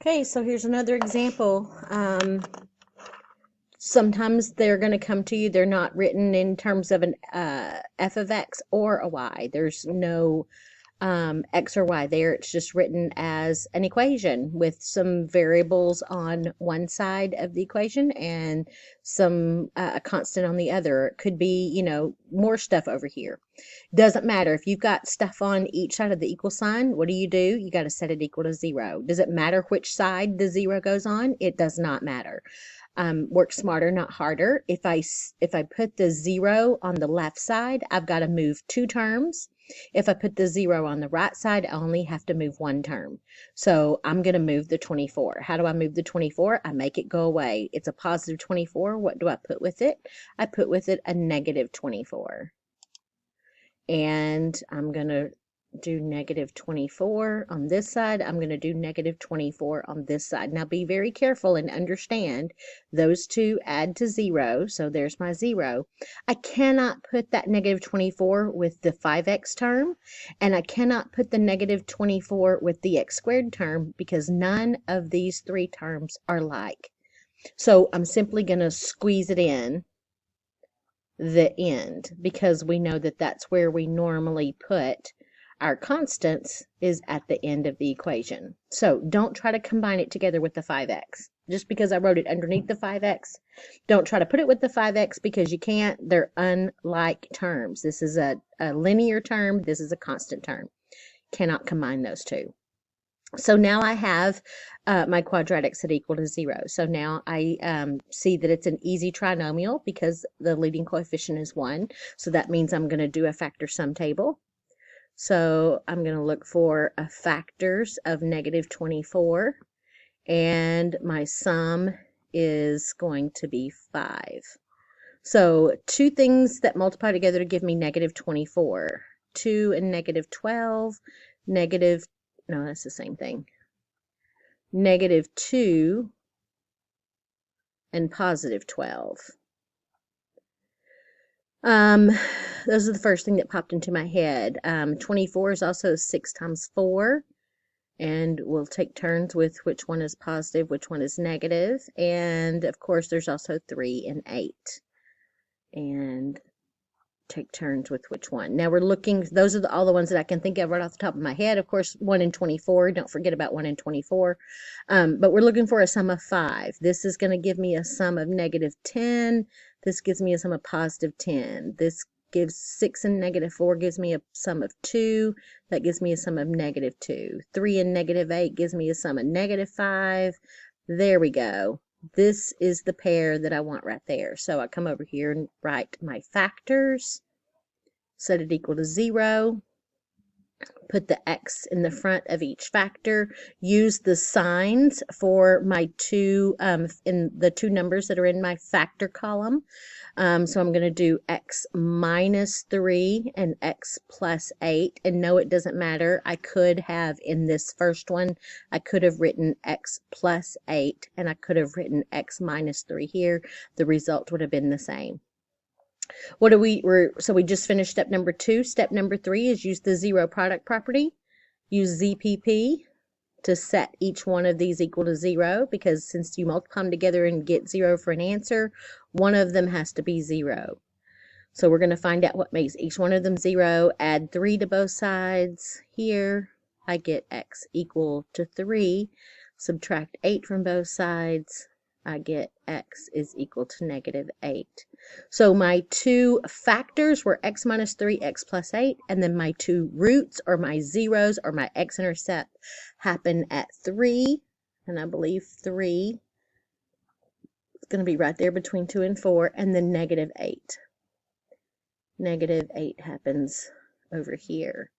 Okay, so here's another example. Sometimes they're going to come to you, they're not written in terms of an f of x or a y. There's no x or y there. It's just written as an equation with some variables on one side of the equation and some a constant on the other. It could be, more stuff over here. Doesn't matter. If you've got stuff on each side of the equal sign, what do? You got to set it equal to 0. Does it matter which side the 0 goes on? It does not matter. Work smarter, not harder. If I put the 0 on the left side, I've got to move 2 terms. If I put the 0 on the right side, I only have to move 1 term. So I'm going to move the 24. How do I move the 24? I make it go away. It's a positive 24. What do I put with it? I put with it a negative 24. And I'm going to do negative 24 on this side. I'm going to do negative 24 on this side. Now be very careful and understand those two add to 0. So there's my 0. I cannot put that negative 24 with the 5x term, and I cannot put the negative 24 with the x squared term because none of these 3 terms are like. So I'm simply going to squeeze it in the end because we know that that's where we normally put our constants, is at the end of the equation. So don't try to combine it together with the 5x. Just because I wrote it underneath the 5x, don't try to put it with the 5x because you can't. They're unlike terms. This is a linear term. This is a constant term. Cannot combine those two. So now I have my quadratic set equal to 0. So now I see that it's an easy trinomial because the leading coefficient is 1. So that means I'm going to do a factor sum table. So I'm going to look for factors of negative 24. And my sum is going to be 5. So 2 things that multiply together to give me negative 24. 2 and negative 12. No, that's the same thing. Negative 2 and positive 12. Those are the first thing that popped into my head. 24 is also 6 times 4. And we'll take turns with which one is positive, which one is negative. And of course, there's also 3 and 8. And take turns with which one. Now we're looking, those are all the ones that I can think of right off the top of my head. Of course, 1 and 24, don't forget about 1 and 24. But we're looking for a sum of 5. This is going to give me a sum of negative 10. This gives me a sum of positive 10. This gives 6 and negative 4 gives me a sum of 2. That gives me a sum of negative 2. 3 and negative 8 gives me a sum of negative 5. There we go. This is the pair that I want right there. So I come over here and write my factors, set it equal to 0, put the x in the front of each factor, use the signs for my in the 2 numbers that are in my factor column. So I'm going to do x minus 3 and x plus 8. And no, it doesn't matter. I could have, in this first one, I could have written x plus 8 and I could have written x minus 3 here. The result would have been the same. So we just finished step number 2. Step number 3 is use the zero product property. Use ZPP to set each one of these equal to 0, because since you multiply them together and get 0 for an answer, one of them has to be 0. So we're going to find out what makes each one of them 0. Add 3 to both sides. Here I get x equal to 3. Subtract 8 from both sides. I get x is equal to negative 8. So my 2 factors were x minus 3, x plus 8, and then my 2 roots, or my zeros, or my x-intercept, happen at 3, and I believe 3 is going to be right there between 2 and 4, and then negative 8. Negative 8 happens over here.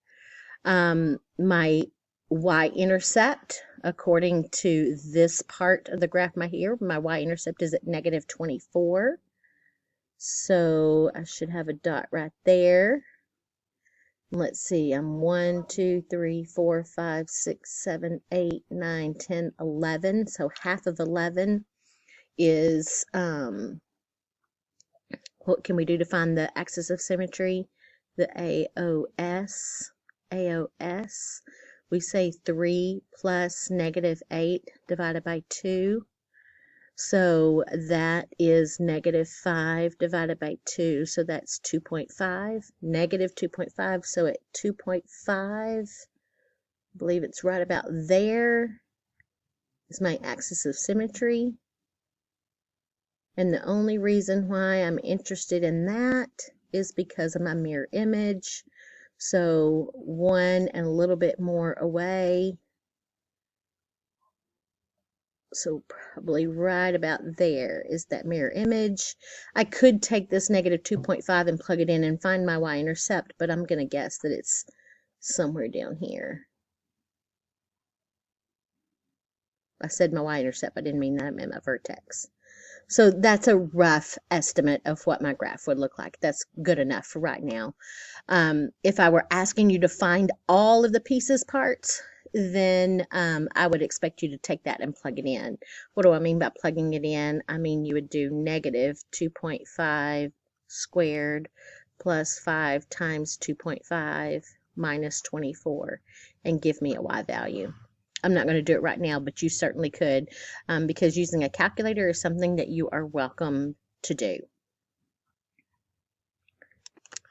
My y-intercept, according to this part of the graph right here, my y-intercept is at negative 24. So I should have a dot right there. Let's see, I'm 1, 2, 3, 4, 5, 6, 7, 8, 9, 10, 11. So half of 11 is, what can we do to find the axis of symmetry? The AOS. we say 3 plus -8 divided by 2. So that is -5 divided by 2. So that's 2.5, -2.5. So at 2.5, I believe it's right about there, is my axis of symmetry. And the only reason why I'm interested in that is because of my mirror image. So 1 and a little bit more away. So probably right about there is that mirror image. I could take this -2.5 and plug it in and find my y-intercept, but I'm going to guess that it's somewhere down here. I said my y-intercept. I didn't mean that. I meant my vertex. So that's a rough estimate of what my graph would look like. That's good enough for right now. If I were asking you to find all of the pieces parts, then I would expect you to take that and plug it in. What do I mean by plugging it in? I mean you would do -2.5 squared plus 5 times 2.5 minus 24 and give me a y value. I'm not going to do it right now, but you certainly could, because using a calculator is something that you are welcome to do.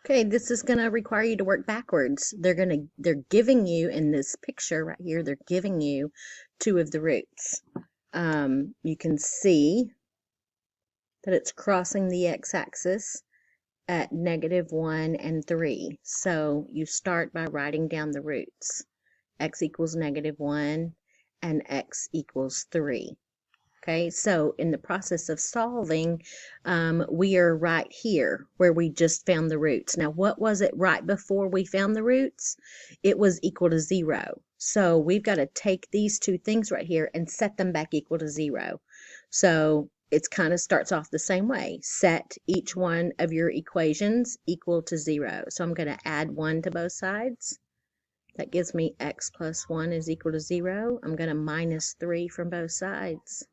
Okay, this is going to require you to work backwards. They're giving you in this picture right here, they're giving you 2 of the roots. You can see that it's crossing the x-axis at -1 and 3. So you start by writing down the roots. X equals -1 and x equals 3. Okay, so in the process of solving, we are right here where we just found the roots. Now, what was it right before we found the roots? It was equal to 0. So we've got to take these 2 things right here and set them back equal to 0. So it kind of starts off the same way. Set each one of your equations equal to 0. So I'm going to add 1 to both sides. That gives me x plus 1 is equal to 0. I'm going to minus 3 from both sides.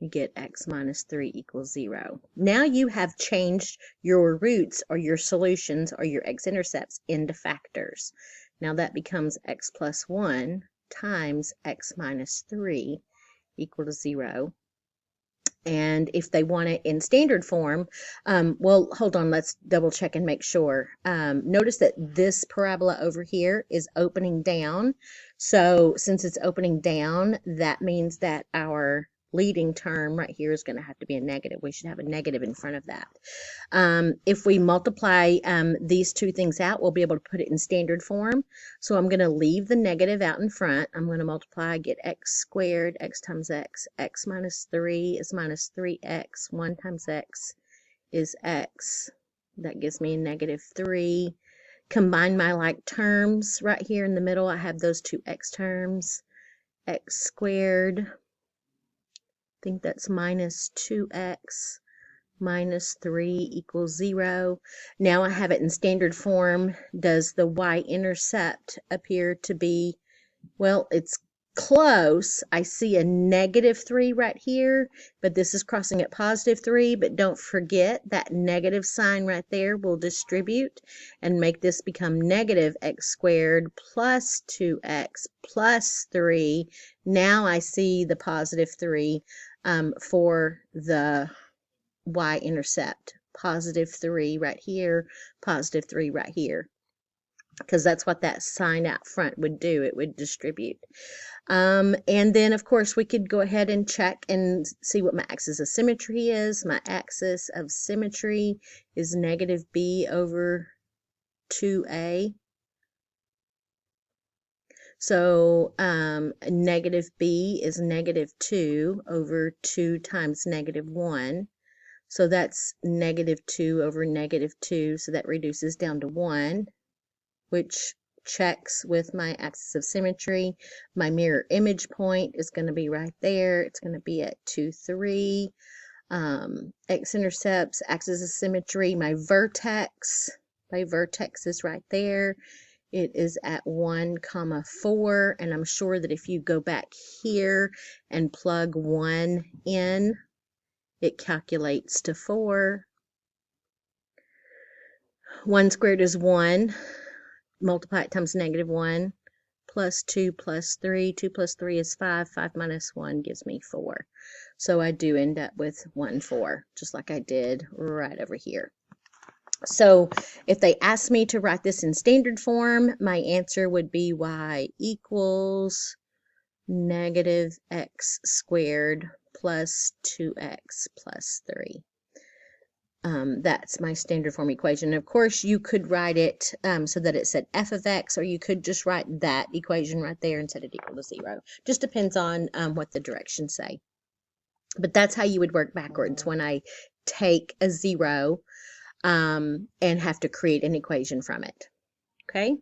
You get x minus 3 equals 0. Now you have changed your roots or your solutions or your x-intercepts into factors. Now that becomes x plus 1 times x minus 3 equal to 0. And if they want it in standard form, well, hold on, let's double check and make sure. Notice that this parabola over here is opening down. So since it's opening down, that means that our leading term right here is going to have to be a negative. We should have a negative in front of that. If we multiply these 2 things out, we'll be able to put it in standard form. So I'm going to leave the negative out in front. I'm going to multiply, get x squared, x times x. X minus 3 is minus 3x. 1 times x is x. That gives me a -3. Combine my like terms right here in the middle. I have those 2 x terms. X squared. I think that's minus 2x minus 3 equals 0. Now I have it in standard form. Does the y-intercept appear to be, well, it's close. I see a -3 right here, but this is crossing at +3. But don't forget that negative sign right there will distribute and make this become -x squared plus 2x plus 3. Now I see the +3 for the y-intercept. +3 right here, +3 right here. Because that's what that sign out front would do. It would distribute. And then, of course, we could go ahead and check and see what my axis of symmetry is. My axis of symmetry is -b over 2a. So -b is -2 over 2 times -1. So that's -2 over -2. So that reduces down to 1, which checks with my axis of symmetry. My mirror image point is going to be right there. It's going to be at 2, 3. X-intercepts, axis of symmetry. My vertex is right there. It is at 1, 4, and I'm sure that if you go back here and plug 1 in, it calculates to 4. 1 squared is 1. Multiply it times -1 plus 2 plus 3. 2 plus 3 is 5. 5 minus 1 gives me 4. So I do end up with 1, 4, just like I did right over here. So if they asked me to write this in standard form, my answer would be y equals negative x squared plus 2x plus 3. That's my standard form equation. Of course, you could write it so that it said f of x, or you could just write that equation right there and set it equal to 0. Just depends on what the directions say. But that's how you would work backwards when I take a 0 and have to create an equation from it. Okay?